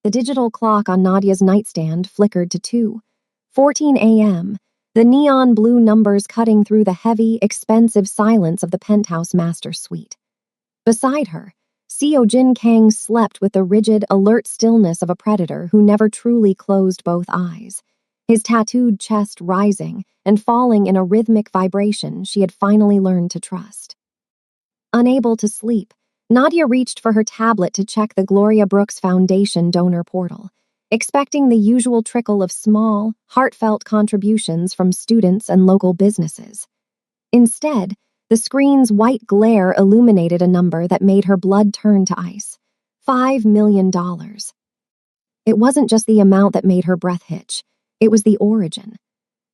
The digital clock on Nadia's nightstand flickered to 2:14 a.m., the neon blue numbers cutting through the heavy, expensive silence of the penthouse master suite. Beside her, Seo-jin Kang slept with the rigid, alert stillness of a predator who never truly closed both eyes, his tattooed chest rising and falling in a rhythmic vibration she had finally learned to trust. Unable to sleep, Nadia reached for her tablet to check the Gloria Brooks Foundation donor portal, expecting the usual trickle of small, heartfelt contributions from students and local businesses. Instead, the screen's white glare illuminated a number that made her blood turn to ice: $5 million. It wasn't just the amount that made her breath hitch, it was the origin.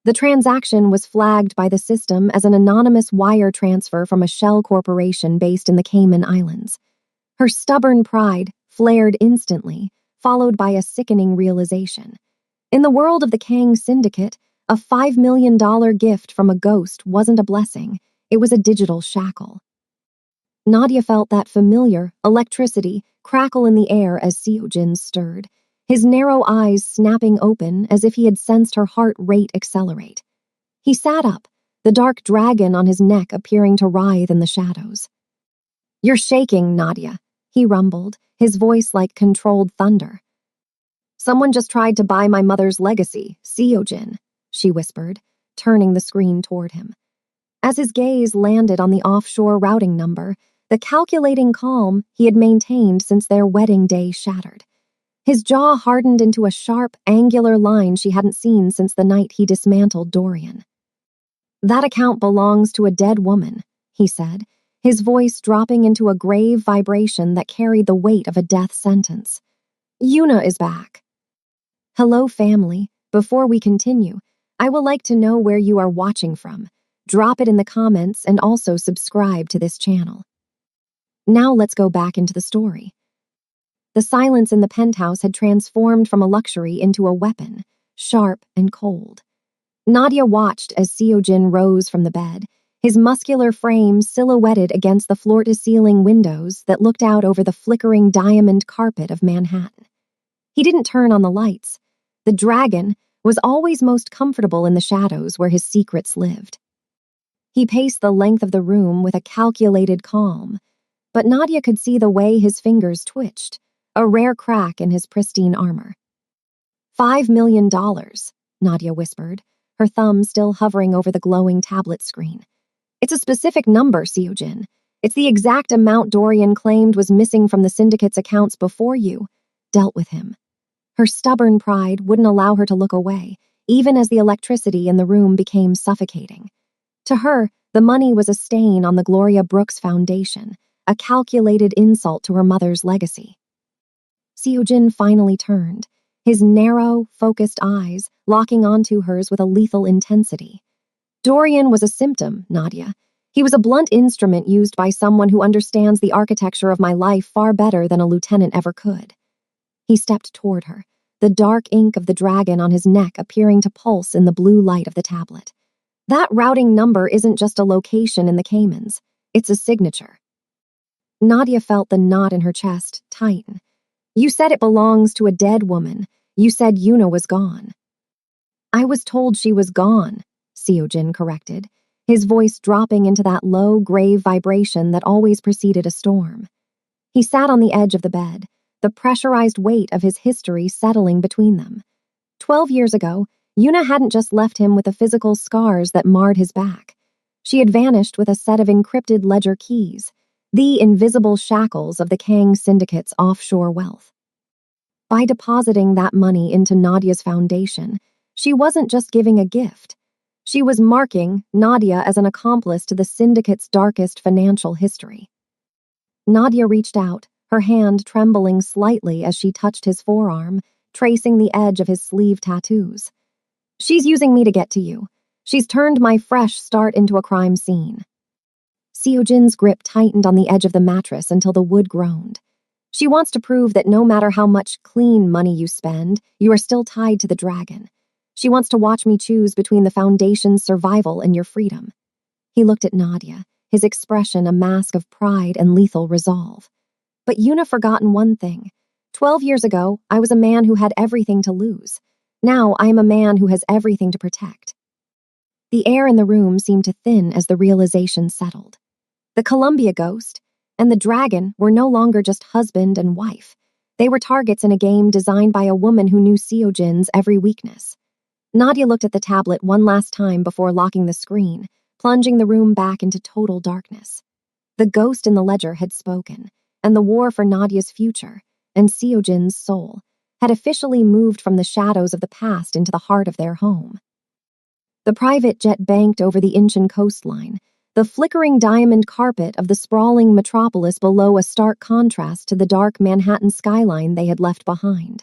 The transaction was flagged by the system as an anonymous wire transfer from a shell corporation based in the Cayman Islands. Her stubborn pride flared instantly, followed by a sickening realization. In the world of the Kang Syndicate, a $5 million gift from a ghost wasn't a blessing, it was a digital shackle. Nadia felt that familiar electricity crackle in the air as Seo-jin stirred, his narrow eyes snapping open as if he had sensed her heart rate accelerate. He sat up, the dark dragon on his neck appearing to writhe in the shadows. "You're shaking, Nadia," he rumbled, his voice like controlled thunder. "Someone just tried to buy my mother's legacy, Seo-jin," she whispered, turning the screen toward him. As his gaze landed on the offshore routing number, the calculating calm he had maintained since their wedding day shattered. His jaw hardened into a sharp, angular line she hadn't seen since the night he dismantled Dorian. "That account belongs to a dead woman," he said, his voice dropping into a grave vibration that carried the weight of a death sentence. "Yuna is back." "Hello, family. Before we continue, I would like to know where you are watching from. Drop it in the comments and also subscribe to this channel." Now let's go back into the story. The silence in the penthouse had transformed from a luxury into a weapon, sharp and cold. Nadia watched as Seo-jin rose from the bed, his muscular frame silhouetted against the floor-to-ceiling windows that looked out over the flickering diamond carpet of Manhattan. He didn't turn on the lights. The dragon was always most comfortable in the shadows where his secrets lived. He paced the length of the room with a calculated calm, but Nadia could see the way his fingers twitched, a rare crack in his pristine armor. $5 million, Nadia whispered, her thumb still hovering over the glowing tablet screen. "It's a specific number, Seo-jin. It's the exact amount Dorian claimed was missing from the syndicate's accounts before you dealt with him." Her stubborn pride wouldn't allow her to look away, even as the electricity in the room became suffocating. To her, the money was a stain on the Gloria Brooks Foundation, a calculated insult to her mother's legacy. Seo-jin finally turned, his narrow, focused eyes locking onto hers with a lethal intensity. "Dorian was a symptom, Nadia. He was a blunt instrument used by someone who understands the architecture of my life far better than a lieutenant ever could." He stepped toward her, the dark ink of the dragon on his neck appearing to pulse in the blue light of the tablet. "That routing number isn't just a location in the Caymans, it's a signature." Nadia felt the knot in her chest tighten. "You said it belongs to a dead woman. You said Yuna was gone." "I was told she was gone," Seo-jin corrected, his voice dropping into that low, grave vibration that always preceded a storm. He sat on the edge of the bed, the pressurized weight of his history settling between them. 12 years ago, Yuna hadn't just left him with the physical scars that marred his back. She had vanished with a set of encrypted ledger keys, the invisible shackles of the Kang Syndicate's offshore wealth. By depositing that money into Nadia's foundation, she wasn't just giving a gift. She was marking Nadia as an accomplice to the Syndicate's darkest financial history. Nadia reached out, her hand trembling slightly as she touched his forearm, tracing the edge of his sleeve tattoos. "She's using me to get to you. She's turned my fresh start into a crime scene." Seo-jin's grip tightened on the edge of the mattress until the wood groaned. "She wants to prove that no matter how much clean money you spend, you are still tied to the dragon. She wants to watch me choose between the Foundation's survival and your freedom." He looked at Nadia, his expression a mask of pride and lethal resolve. But Yuna forgotten one thing. 12 years ago, I was a man who had everything to lose. Now I am a man who has everything to protect. The air in the room seemed to thin as the realization settled. The Columbia ghost and the dragon were no longer just husband and wife. They were targets in a game designed by a woman who knew Seojin's every weakness. Nadia looked at the tablet one last time before locking the screen, plunging the room back into total darkness. The ghost in the ledger had spoken, and the war for Nadia's future and Seojin's soul had officially moved from the shadows of the past into the heart of their home. The private jet banked over the Incheon coastline, the flickering diamond carpet of the sprawling metropolis below a stark contrast to the dark Manhattan skyline they had left behind.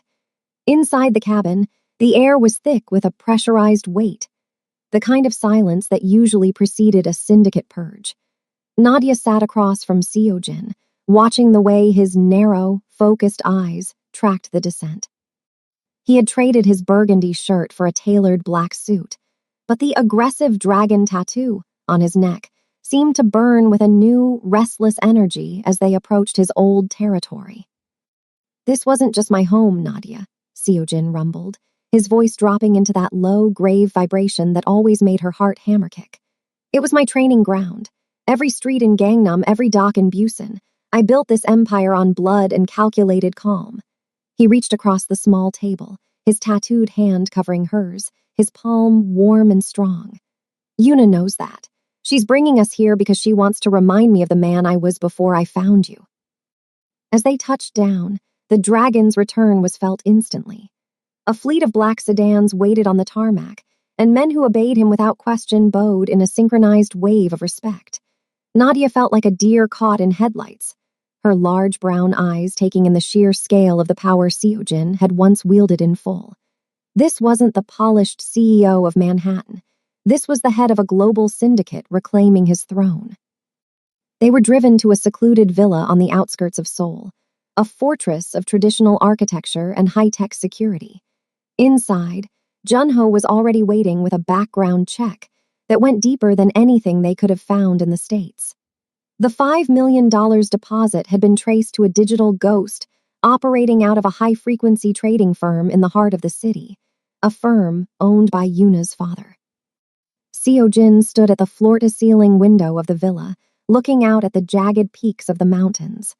Inside the cabin, the air was thick with a pressurized weight, the kind of silence that usually preceded a syndicate purge. Nadia sat across from Seojin, watching the way his narrow, focused eyes tracked the descent. He had traded his burgundy shirt for a tailored black suit, but the aggressive dragon tattoo on his neck seemed to burn with a new, restless energy as they approached his old territory. "This wasn't just my home, Nadia," Seojin rumbled, his voice dropping into that low, grave vibration that always made her heart hammer-kick. "It was my training ground. Every street in Gangnam, every dock in Busan. I built this empire on blood and calculated calm." He reached across the small table, his tattooed hand covering hers, his palm warm and strong. "Yuna knows that. She's bringing us here because she wants to remind me of the man I was before I found you." As they touched down, the dragon's return was felt instantly. A fleet of black sedans waited on the tarmac, and men who obeyed him without question bowed in a synchronized wave of respect. Nadia felt like a deer caught in headlights, her large brown eyes taking in the sheer scale of the power Seojin had once wielded in full. This wasn't the polished CEO of Manhattan. This was the head of a global syndicate reclaiming his throne. They were driven to a secluded villa on the outskirts of Seoul, a fortress of traditional architecture and high-tech security. Inside, Junho was already waiting with a background check that went deeper than anything they could have found in the States. The $5 million deposit had been traced to a digital ghost operating out of a high-frequency trading firm in the heart of the city, a firm owned by Yuna's father. Seojin stood at the floor-to-ceiling window of the villa, looking out at the jagged peaks of the mountains.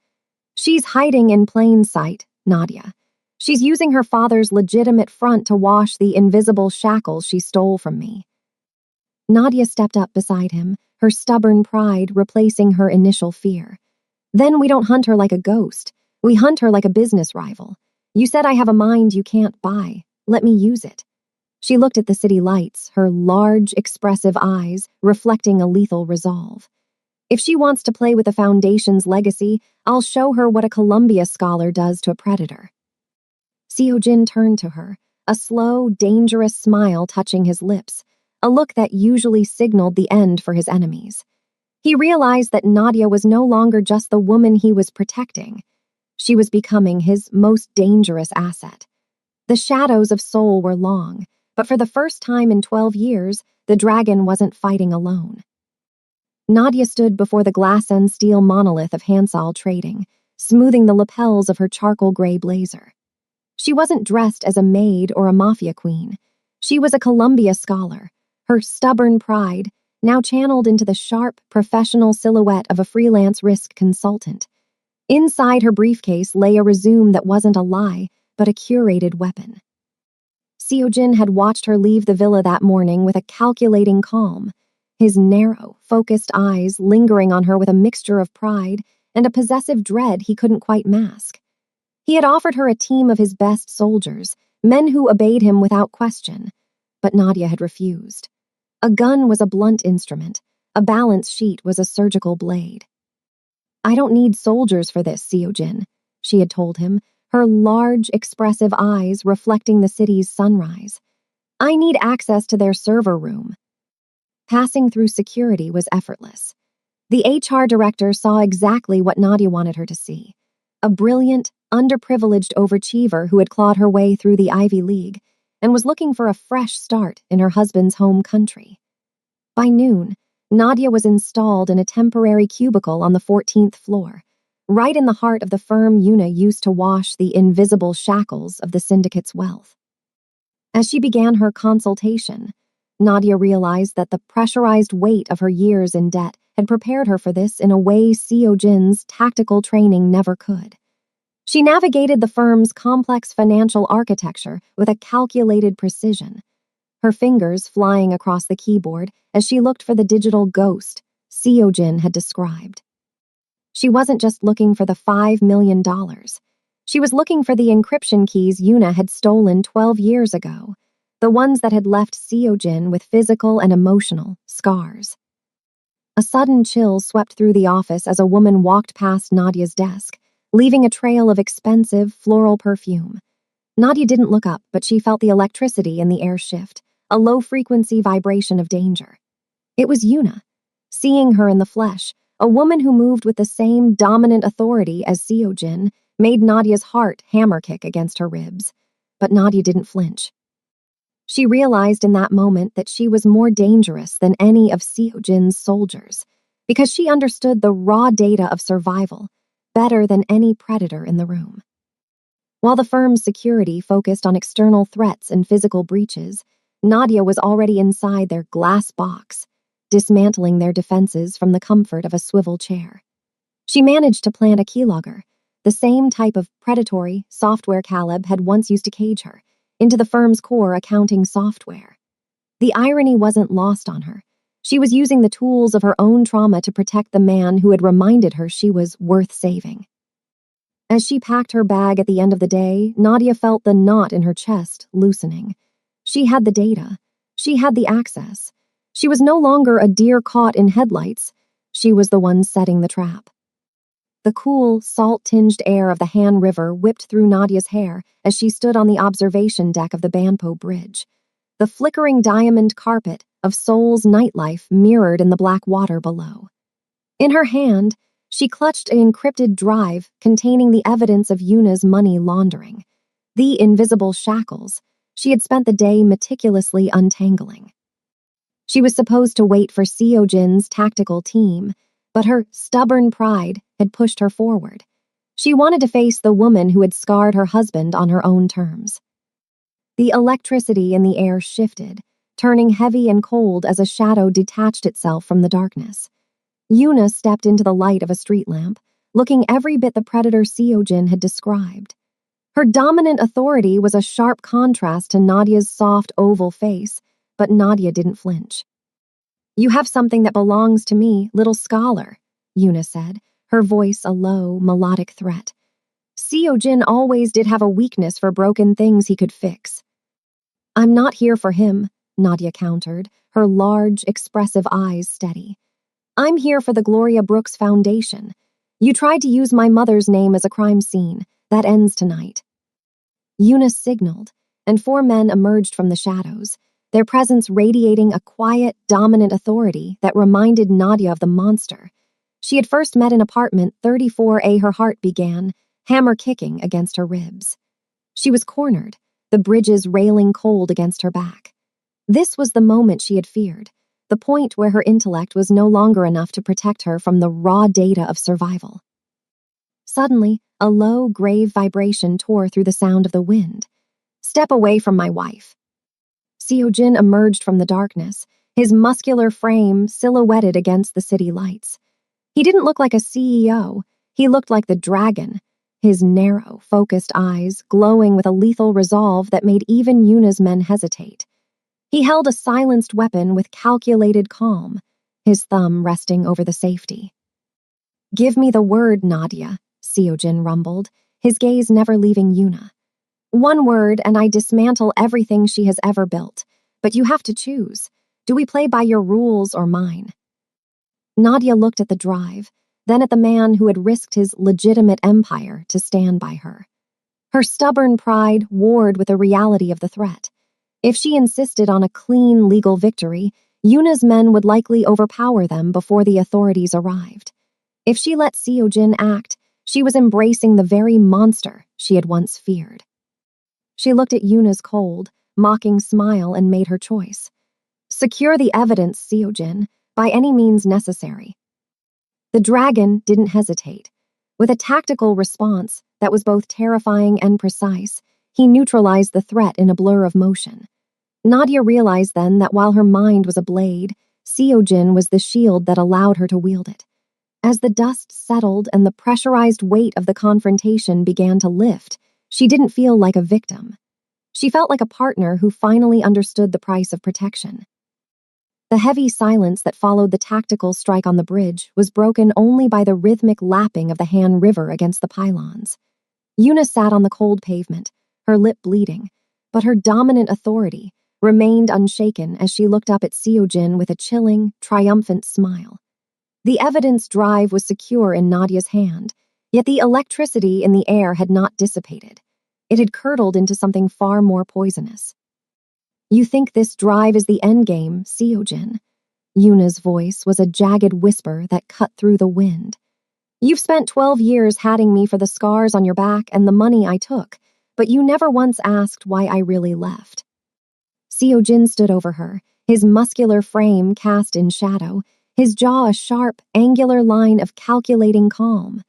"She's hiding in plain sight, Nadia. She's using her father's legitimate front to wash the invisible shackles she stole from me." Nadia stepped up beside him, her stubborn pride replacing her initial fear. "Then we don't hunt her like a ghost. We hunt her like a business rival. You said I have a mind you can't buy. Let me use it." She looked at the city lights, her large, expressive eyes reflecting a lethal resolve. "If she wants to play with the Foundation's legacy, I'll show her what a Columbia scholar does to a predator." Seojin turned to her, a slow, dangerous smile touching his lips, a look that usually signaled the end for his enemies. He realized that Nadia was no longer just the woman he was protecting. She was becoming his most dangerous asset. The shadows of Seoul were long, but for the first time in 12 years, the dragon wasn't fighting alone. Nadia stood before the glass and steel monolith of Hansol Trading, smoothing the lapels of her charcoal gray blazer. She wasn't dressed as a maid or a mafia queen. She was a Columbia scholar, her stubborn pride now channeled into the sharp, professional silhouette of a freelance risk consultant. Inside her briefcase lay a resume that wasn't a lie, but a curated weapon. Seojin had watched her leave the villa that morning with a calculating calm, his narrow, focused eyes lingering on her with a mixture of pride and a possessive dread he couldn't quite mask. He had offered her a team of his best soldiers, men who obeyed him without question, but Nadia had refused. A gun was a blunt instrument, a balance sheet was a surgical blade. "I don't need soldiers for this, Seojin," she had told him, her large, expressive eyes reflecting the city's sunrise. "I need access to their server room." Passing through security was effortless. The HR director saw exactly what Nadia wanted her to see. A brilliant, underprivileged overachiever who had clawed her way through the Ivy League and was looking for a fresh start in her husband's home country. By noon, Nadia was installed in a temporary cubicle on the 14th floor, right in the heart of the firm Yuna used to wash the invisible shackles of the syndicate's wealth. As she began her consultation, Nadia realized that the pressurized weight of her years in debt had prepared her for this in a way Seo Jin's tactical training never could. She navigated the firm's complex financial architecture with a calculated precision, her fingers flying across the keyboard as she looked for the digital ghost Seo Jin had described. She wasn't just looking for the $5 million. She was looking for the encryption keys Yuna had stolen 12 years ago, the ones that had left Seo Jin with physical and emotional scars. A sudden chill swept through the office as a woman walked past Nadia's desk, leaving a trail of expensive floral perfume. Nadia didn't look up, but she felt the electricity in the air shift, a low-frequency vibration of danger. It was Yuna. Seeing her in the flesh, a woman who moved with the same dominant authority as Seo Jin, made Nadia's heart hammer kick against her ribs. But Nadia didn't flinch. She realized in that moment that she was more dangerous than any of Seo Jin's soldiers, because she understood the raw data of survival better than any predator in the room. While the firm's security focused on external threats and physical breaches, Nadia was already inside their glass box, dismantling their defenses from the comfort of a swivel chair. She managed to plant a keylogger, the same type of predatory software Caleb had once used to cage her, into the firm's core accounting software. The irony wasn't lost on her. She was using the tools of her own trauma to protect the man who had reminded her she was worth saving. As she packed her bag at the end of the day, Nadia felt the knot in her chest loosening. She had the data. She had the access. She was no longer a deer caught in headlights. She was the one setting the trap. The cool, salt-tinged air of the Han River whipped through Nadia's hair as she stood on the observation deck of the Banpo Bridge. The flickering diamond carpet of Seoul's nightlife mirrored in the black water below. In her hand, she clutched an encrypted drive containing the evidence of Yuna's money laundering, the invisible shackles she had spent the day meticulously untangling. She was supposed to wait for Seo Jin's tactical team, but her stubborn pride had pushed her forward. She wanted to face the woman who had scarred her husband on her own terms. The electricity in the air shifted, turning heavy and cold as a shadow detached itself from the darkness. Yuna stepped into the light of a street lamp, looking every bit the predator Seo Jin had described. Her dominant authority was a sharp contrast to Nadia's soft, oval face, but Nadia didn't flinch. "You have something that belongs to me, little scholar," Yuna said, her voice a low, melodic threat. Seo Jin always did have a weakness for broken things he could fix. "I'm not here for him," Nadia countered, her large, expressive eyes steady. "I'm here for the Gloria Brooks Foundation. You tried to use my mother's name as a crime scene. That ends tonight." Yuna signaled, and 4 men emerged from the shadows, their presence radiating a quiet, dominant authority that reminded Nadia of the monster she had first met in apartment 34A. Her heart began, hammer kicking against her ribs. She was cornered, the bridges railing cold against her back. This was the moment she had feared, the point where her intellect was no longer enough to protect her from the raw data of survival. Suddenly, a low, grave vibration tore through the sound of the wind. "Step away from my wife." Seo Jin emerged from the darkness, his muscular frame silhouetted against the city lights. He didn't look like a CEO, he looked like the dragon, his narrow, focused eyes glowing with a lethal resolve that made even Yuna's men hesitate. He held a silenced weapon with calculated calm, his thumb resting over the safety. "Give me the word, Nadia," Seo Jin rumbled, his gaze never leaving Yuna. "One word and I dismantle everything she has ever built. But you have to choose. Do we play by your rules or mine?" Nadia looked at the drive, then at the man who had risked his legitimate empire to stand by her. Her stubborn pride warred with the reality of the threat. If she insisted on a clean legal victory, Yuna's men would likely overpower them before the authorities arrived. If she let Seo Jin act, she was embracing the very monster she had once feared. She looked at Yuna's cold, mocking smile and made her choice. "Secure the evidence, Seo Jin, by any means necessary." The dragon didn't hesitate. With a tactical response that was both terrifying and precise, he neutralized the threat in a blur of motion. Nadia realized then that while her mind was a blade, Seojin was the shield that allowed her to wield it. As the dust settled and the pressurized weight of the confrontation began to lift, she didn't feel like a victim. She felt like a partner who finally understood the price of protection. The heavy silence that followed the tactical strike on the bridge was broken only by the rhythmic lapping of the Han River against the pylons. Yuna sat on the cold pavement, her lip bleeding, but her dominant authority remained unshaken as she looked up at Seojin with a chilling, triumphant smile. The evidence drive was secure in Nadia's hand, yet the electricity in the air had not dissipated. It had curdled into something far more poisonous. "You think this drive is the endgame, Seojin?" Yuna's voice was a jagged whisper that cut through the wind. "You've spent 12 years hatting me for the scars on your back and the money I took, but you never once asked why I really left." Seojin stood over her, his muscular frame cast in shadow, his jaw a sharp, angular line of calculating calm.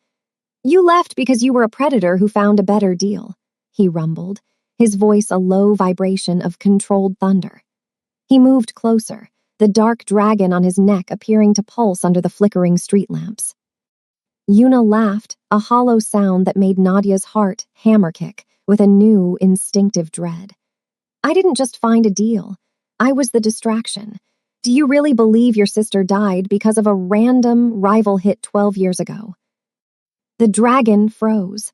"You left because you were a predator who found a better deal," he rumbled, his voice a low vibration of controlled thunder. He moved closer, the dark dragon on his neck appearing to pulse under the flickering street lamps. Yuna laughed, a hollow sound that made Nadia's heart hammer-kick with a new, instinctive dread. "I didn't just find a deal. I was the distraction. Do you really believe your sister died because of a random rival hit 12 years ago?" The dragon froze.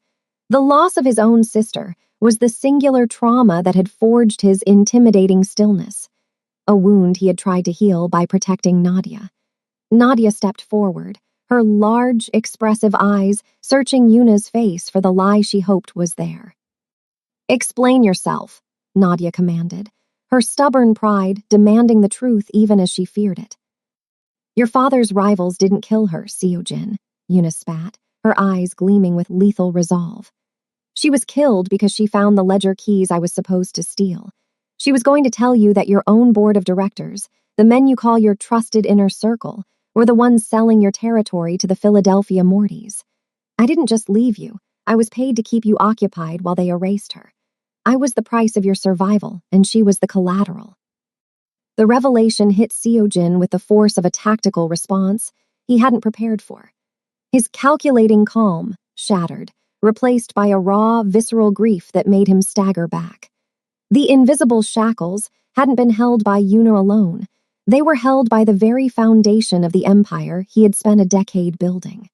The loss of his own sister was the singular trauma that had forged his intimidating stillness, a wound he had tried to heal by protecting Nadia. Nadia stepped forward, her large, expressive eyes searching Yuna's face for the lie she hoped was there. "Explain yourself," Nadia commanded, her stubborn pride demanding the truth even as she feared it. "Your father's rivals didn't kill her, Seojin," Yuna spat, her eyes gleaming with lethal resolve. "She was killed because she found the ledger keys I was supposed to steal. She was going to tell you that your own board of directors, the men you call your trusted inner circle, were the ones selling your territory to the Philadelphia Mortys. I didn't just leave you. I was paid to keep you occupied while they erased her. I was the price of your survival, and she was the collateral." The revelation hit Seojin with the force of a tactical response he hadn't prepared for. His calculating calm shattered, replaced by a raw, visceral grief that made him stagger back. The invisible shackles hadn't been held by Yuna alone. They were held by the very foundation of the empire he had spent a decade building.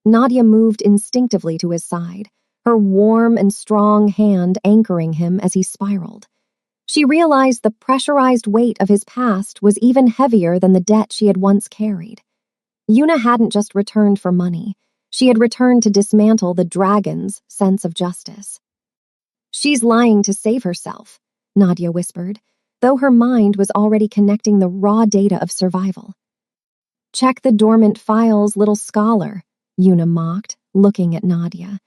Nadia moved instinctively to his side, her warm and strong hand anchoring him as he spiraled. She realized the pressurized weight of his past was even heavier than the debt she had once carried. Yuna hadn't just returned for money. She had returned to dismantle the dragon's sense of justice. "She's lying to save herself," Nadia whispered, though her mind was already connecting the raw data of survival. "Check the dormant files, little scholar," Yuna mocked, looking at Nadia.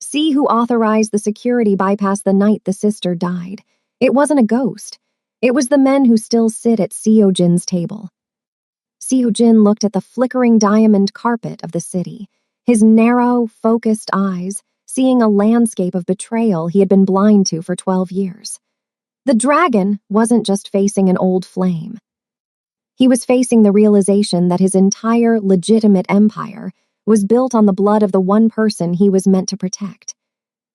"See who authorized the security bypass the night the sister died. It wasn't a ghost. It was the men who still sit at Seojin's table." Seojin looked at the flickering diamond carpet of the city, his narrow, focused eyes seeing a landscape of betrayal he had been blind to for 12 years. The dragon wasn't just facing an old flame. He was facing the realization that his entire legitimate empire was built on the blood of the one person he was meant to protect.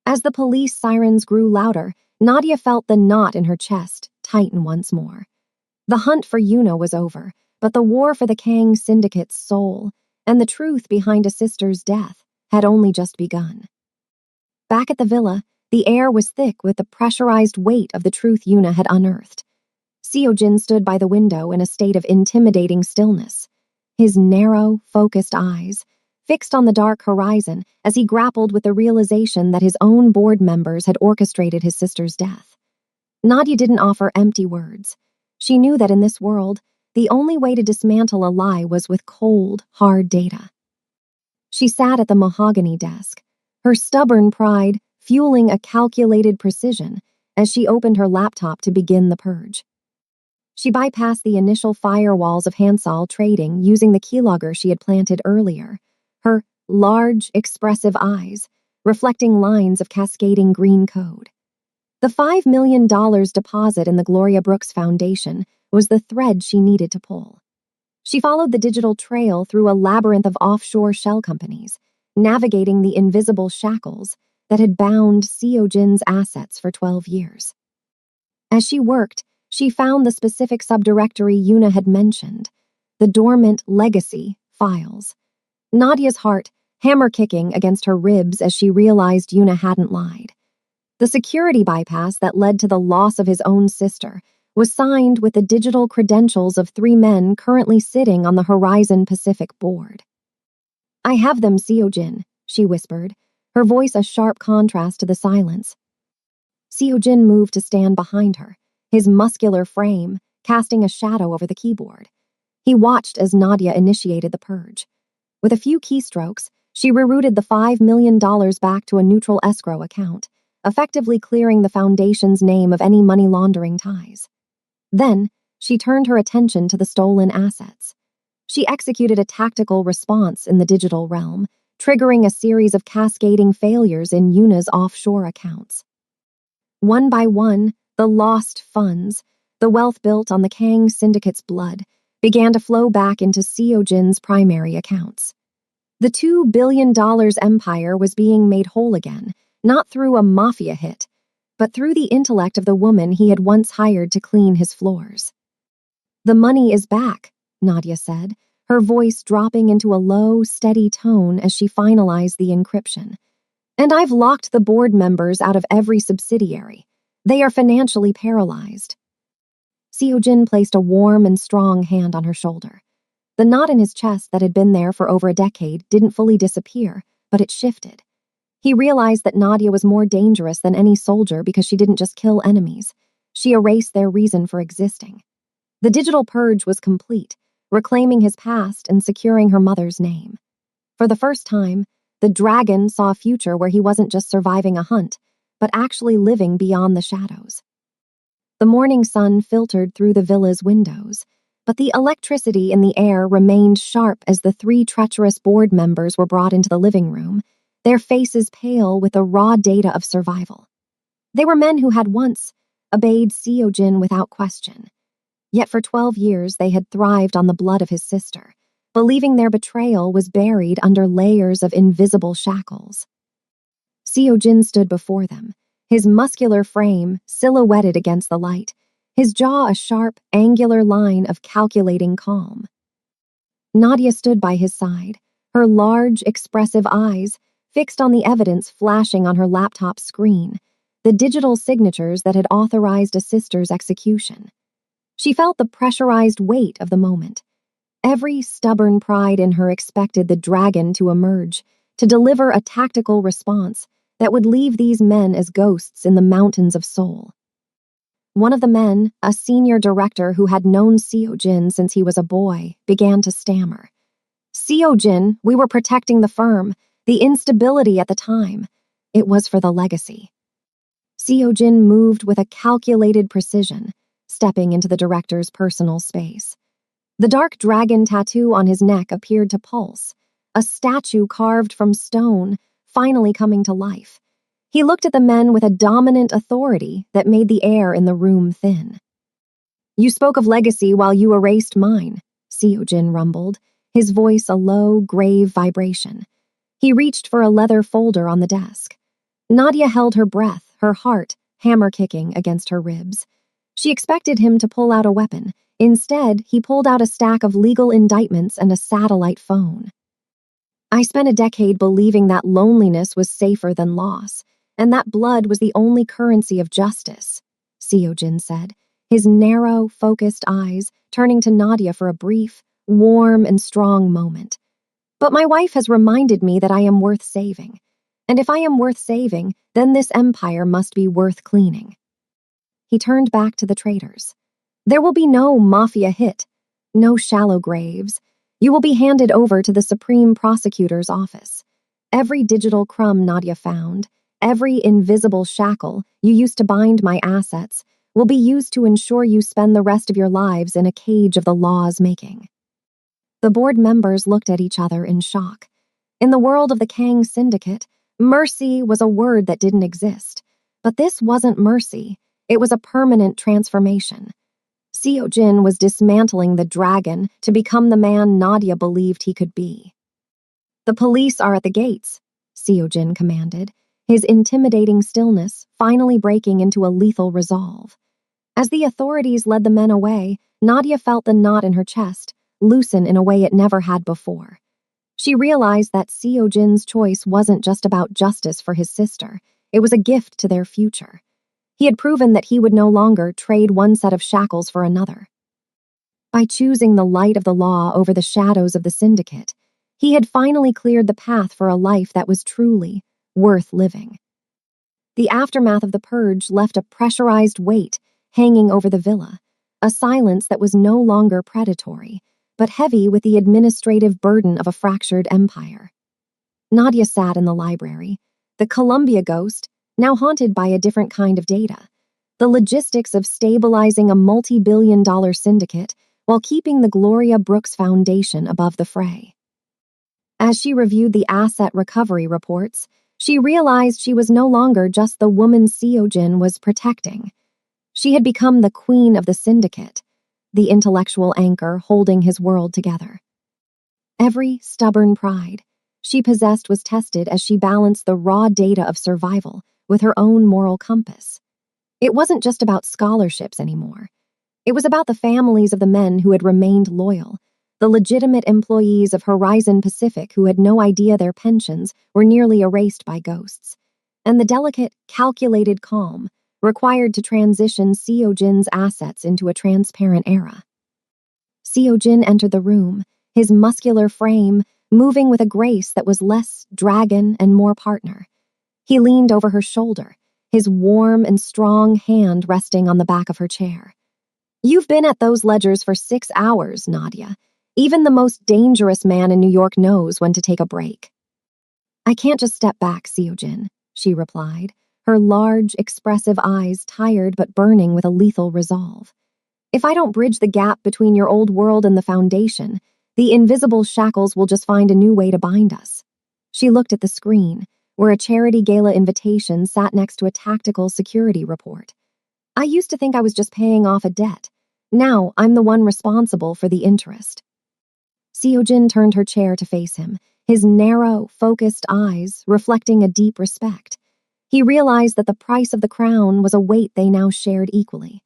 As the police sirens grew louder, Nadia felt the knot in her chest tighten once more. The hunt for Yuna was over, but the war for the Kang Syndicate's soul and the truth behind a sister's death had only just begun. Back at the villa, the air was thick with the pressurized weight of the truth Yuna had unearthed. Seojin stood by the window in a state of intimidating stillness, his narrow, focused eyes fixed on the dark horizon as he grappled with the realization that his own board members had orchestrated his sister's death. Nadia didn't offer empty words. She knew that in this world, the only way to dismantle a lie was with cold, hard data. She sat at the mahogany desk, her stubborn pride fueling a calculated precision as she opened her laptop to begin the purge. She bypassed the initial firewalls of Hansol trading using the keylogger she had planted earlier, her large, expressive eyes, reflecting lines of cascading green code. The $5 million deposit in the Gloria Brooks Foundation was the thread she needed to pull. She followed the digital trail through a labyrinth of offshore shell companies, navigating the invisible shackles that had bound Seojin's assets for 12 years. As she worked, she found the specific subdirectory Yuna had mentioned, the dormant legacy files. Nadia's heart hammer-kicking against her ribs as she realized Yuna hadn't lied. The security bypass that led to the loss of his own sister was signed with the digital credentials of 3 men currently sitting on the Horizon Pacific board. "I have them, Seojin," she whispered, her voice a sharp contrast to the silence. Seojin moved to stand behind her, his muscular frame casting a shadow over the keyboard. He watched as Nadia initiated the purge. With a few keystrokes, she rerouted the $5 million back to a neutral escrow account, effectively clearing the Foundation's name of any money laundering ties. Then, she turned her attention to the stolen assets. She executed a tactical response in the digital realm, triggering a series of cascading failures in Yuna's offshore accounts. One by one, the lost funds, the wealth built on the Kang Syndicate's blood, began to flow back into Seojin's primary accounts. The $2 billion empire was being made whole again, not through a Mafia hit, but through the intellect of the woman he had once hired to clean his floors. "The money is back," Nadia said, her voice dropping into a low, steady tone as she finalized the encryption. "And I've locked the board members out of every subsidiary. They are financially paralyzed." Seojin placed a warm and strong hand on her shoulder. The knot in his chest that had been there for over a decade didn't fully disappear, but it shifted. He realized that Nadia was more dangerous than any soldier because she didn't just kill enemies. She erased their reason for existing. The digital purge was complete, reclaiming his past and securing her mother's name. For the first time, the dragon saw a future where he wasn't just surviving a hunt, but actually living beyond the shadows. The morning sun filtered through the villa's windows, but the electricity in the air remained sharp as the 3 treacherous board members were brought into the living room, their faces pale with the raw data of survival. They were men who had once obeyed Seojin without question. Yet for 12 years they had thrived on the blood of his sister, believing their betrayal was buried under layers of invisible shackles. Seojin stood before them, his muscular frame silhouetted against the light, his jaw a sharp, angular line of calculating calm. Nadia stood by his side, her large, expressive eyes fixed on the evidence flashing on her laptop screen, the digital signatures that had authorized a sister's execution. She felt the pressurized weight of the moment. Every stubborn pride in her expected the dragon to emerge, to deliver a tactical response that would leave these men as ghosts in the mountains of Seoul. One of the men, a senior director who had known Seojin since he was a boy, began to stammer. "Seojin, we were protecting the firm, the instability at the time. It was for the legacy." Seojin moved with a calculated precision, stepping into the director's personal space. The dark dragon tattoo on his neck appeared to pulse, a statue carved from stone, finally coming to life. He looked at the men with a dominant authority that made the air in the room thin. "You spoke of legacy while you erased mine," Seojin rumbled, his voice a low, grave vibration. He reached for a leather folder on the desk. Nadia held her breath, her heart hammer-kicking against her ribs. She expected him to pull out a weapon. Instead, he pulled out a stack of legal indictments and a satellite phone. "I spent a decade believing that loneliness was safer than loss, and that blood was the only currency of justice," Seojin said, his narrow, focused eyes turning to Nadia for a brief, warm and strong moment. "But my wife has reminded me that I am worth saving. And if I am worth saving, then this empire must be worth cleaning." He turned back to the traitors. "There will be no Mafia hit, no shallow graves. You will be handed over to the Supreme Prosecutor's office. Every digital crumb Nadia found, every invisible shackle you used to bind my assets, will be used to ensure you spend the rest of your lives in a cage of the law's making." The board members looked at each other in shock. In the world of the Kang Syndicate, mercy was a word that didn't exist. But this wasn't mercy. It was a permanent transformation. Seo-jin was dismantling the dragon to become the man Nadia believed he could be. "The police are at the gates," Seo-jin commanded, his intimidating stillness finally breaking into a lethal resolve. As the authorities led the men away, Nadia felt the knot in her chest loosen in a way it never had before. She realized that Seo-jin's choice wasn't just about justice for his sister, it was a gift to their future. He had proven that he would no longer trade one set of shackles for another. By choosing the light of the law over the shadows of the syndicate, he had finally cleared the path for a life that was truly worth living. The aftermath of the purge left a pressurized weight hanging over the villa, a silence that was no longer predatory, but heavy with the administrative burden of a fractured empire. Nadia sat in the library, the Columbia ghost, now haunted by a different kind of data, the logistics of stabilizing a multi-billion-dollar syndicate while keeping the Gloria Brooks Foundation above the fray. As she reviewed the asset recovery reports, she realized she was no longer just the woman Seo-jin was protecting. She had become the queen of the syndicate, the intellectual anchor holding his world together. Every stubborn pride she possessed was tested as she balanced the raw data of survival with her own moral compass. It wasn't just about scholarships anymore. It was about the families of the men who had remained loyal, the legitimate employees of Horizon Pacific who had no idea their pensions were nearly erased by ghosts, and the delicate, calculated calm required to transition Seo-jin's assets into a transparent era. Seo-jin entered the room, his muscular frame moving with a grace that was less dragon and more partner. He leaned over her shoulder, his warm and strong hand resting on the back of her chair. "You've been at those ledgers for 6 hours, Nadia. Even the most dangerous man in New York knows when to take a break." "I can't just step back, Seo-jin," she replied, her large, expressive eyes tired but burning with a lethal resolve. "If I don't bridge the gap between your old world and the Foundation, the invisible shackles will just find a new way to bind us." She looked at the screen, where a charity gala invitation sat next to a tactical security report. "I used to think I was just paying off a debt. Now I'm the one responsible for the interest." Seo-jin turned her chair to face him, his narrow, focused eyes reflecting a deep respect. He realized that the price of the crown was a weight they now shared equally.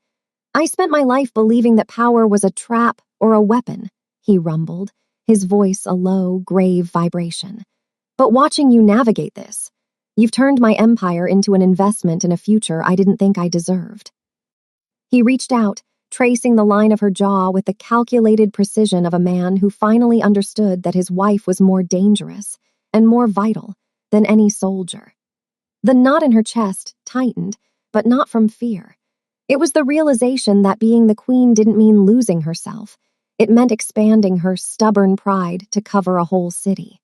"I spent my life believing that power was a trap or a weapon," he rumbled, his voice a low, grave vibration. "But watching you navigate this, you've turned my empire into an investment in a future I didn't think I deserved." He reached out, tracing the line of her jaw with the calculated precision of a man who finally understood that his wife was more dangerous and more vital than any soldier. The knot in her chest tightened, but not from fear. It was the realization that being the queen didn't mean losing herself. It meant expanding her stubborn pride to cover a whole city.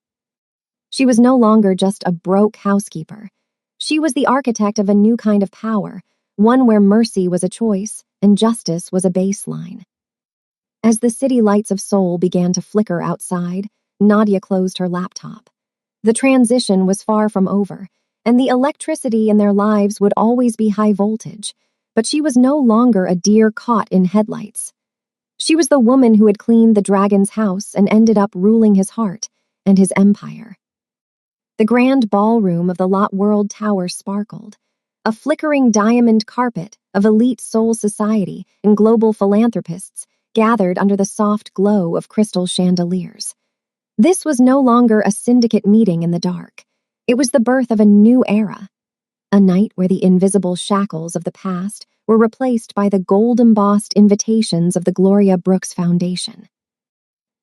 She was no longer just a broke housekeeper. She was the architect of a new kind of power, one where mercy was a choice and justice was a baseline. As the city lights of Seoul began to flicker outside, Nadia closed her laptop. The transition was far from over, and the electricity in their lives would always be high voltage, but she was no longer a deer caught in headlights. She was the woman who had cleaned the dragon's house and ended up ruling his heart and his empire. The grand ballroom of the Lot World Tower sparkled, a flickering diamond carpet of elite Seoul society and global philanthropists gathered under the soft glow of crystal chandeliers. This was no longer a syndicate meeting in the dark. It was the birth of a new era, a night where the invisible shackles of the past were replaced by the gold-embossed invitations of the Gloria Brooks Foundation.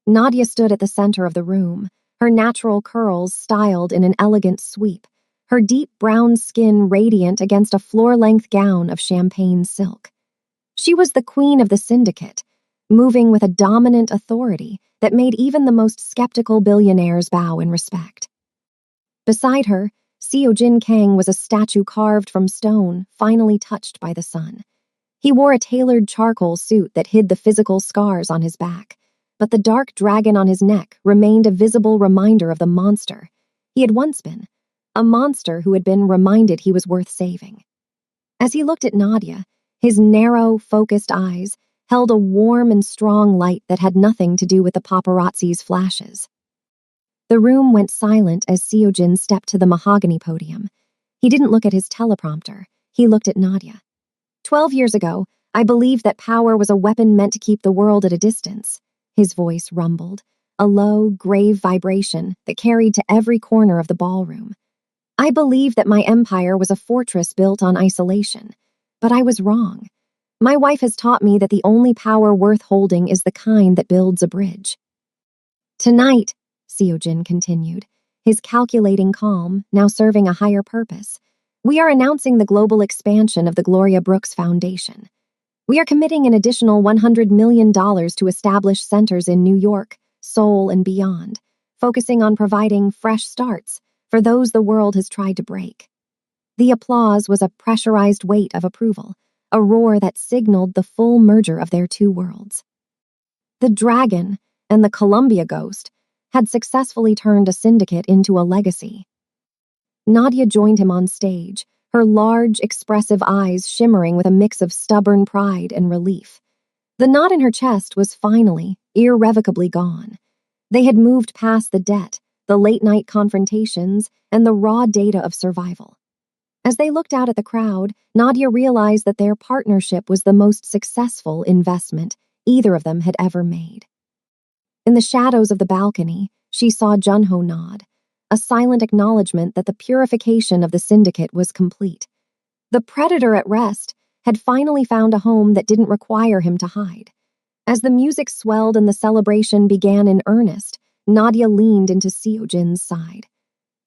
Nadia stood at the center of the room, her natural curls styled in an elegant sweep, her deep brown skin radiant against a floor-length gown of champagne silk. She was the queen of the syndicate, moving with a dominant authority that made even the most skeptical billionaires bow in respect. Beside her, Seo-jin Kang was a statue carved from stone, finally touched by the sun. He wore a tailored charcoal suit that hid the physical scars on his back, but the dark dragon on his neck remained a visible reminder of the monster He had once been a monster who had been reminded he was worth saving. As he looked at Nadia, his narrow, focused eyes held a warm and strong light that had nothing to do with the paparazzi's flashes. The room went silent as Seojin stepped to the mahogany podium. He didn't look at his teleprompter. He looked at Nadia. 12 years ago, I believed that power was a weapon meant to keep the world at a distance. His voice rumbled, a low, grave vibration that carried to every corner of the ballroom. I believed that my empire was a fortress built on isolation, but I was wrong. My wife has taught me that the only power worth holding is the kind that builds a bridge. Tonight, Seojin continued, his calculating calm now serving a higher purpose, we are announcing the global expansion of the Gloria Brooks Foundation. We are committing an additional $100 million to establish centers in New York, Seoul, and beyond, focusing on providing fresh starts for those the world has tried to break. The applause was a pressurized weight of approval, a roar that signaled the full merger of their two worlds. The Dragon and the Columbia Ghost had successfully turned a syndicate into a legacy. Nadia joined him on stage, her large, expressive eyes shimmering with a mix of stubborn pride and relief. The knot in her chest was finally, irrevocably gone. They had moved past the debt, the late-night confrontations, and the raw data of survival. As they looked out at the crowd, Nadia realized that their partnership was the most successful investment either of them had ever made. In the shadows of the balcony, she saw Junho nod, a silent acknowledgement that the purification of the syndicate was complete. The predator at rest had finally found a home that didn't require him to hide. As the music swelled and the celebration began in earnest, Nadia leaned into Seojin's side.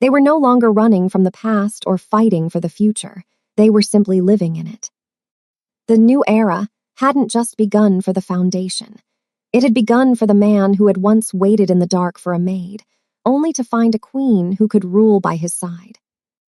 They were no longer running from the past or fighting for the future. They were simply living in it. The new era hadn't just begun for the foundation. It had begun for the man who had once waited in the dark for a maid, only to find a queen who could rule by his side.